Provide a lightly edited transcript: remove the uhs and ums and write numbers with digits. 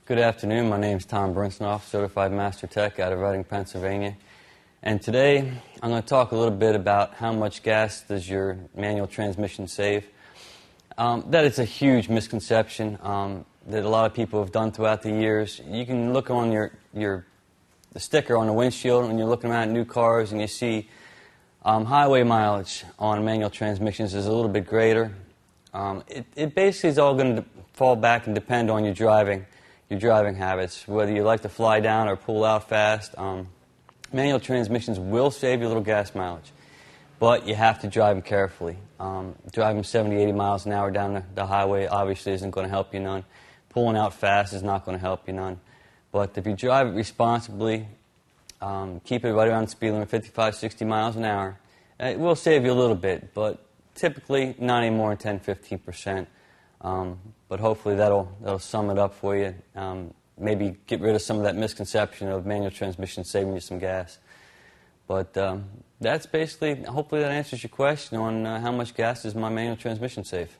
Good afternoon. My name is Tom Brinsnoff, Certified Master Tech out of Reading, Pennsylvania. And today I'm going to talk a little bit about how much gas does your manual transmission save. That is a huge misconception that a lot of people have done throughout the years. You can look on the sticker on the windshield when you're looking at new cars and you see highway mileage on manual transmissions is a little bit greater. It basically is all going to fall back and depend on your driving habits, whether you like to fly down or pull out fast. Manual transmissions will save you a little gas mileage, but you have to drive them carefully. Driving 70, 80 miles an hour down the highway obviously isn't going to help you none. Pulling out fast is not going to help you none. But if you drive it responsibly, keep it right around the speed limit, 55, 60 miles an hour, it will save you a little bit, but typically not any more than 10-15%. But hopefully that'll sum it up for you. Maybe get rid of some of that misconception of manual transmission saving you some gas. But that's basically, hopefully that answers your question on how much gas does my manual transmission save.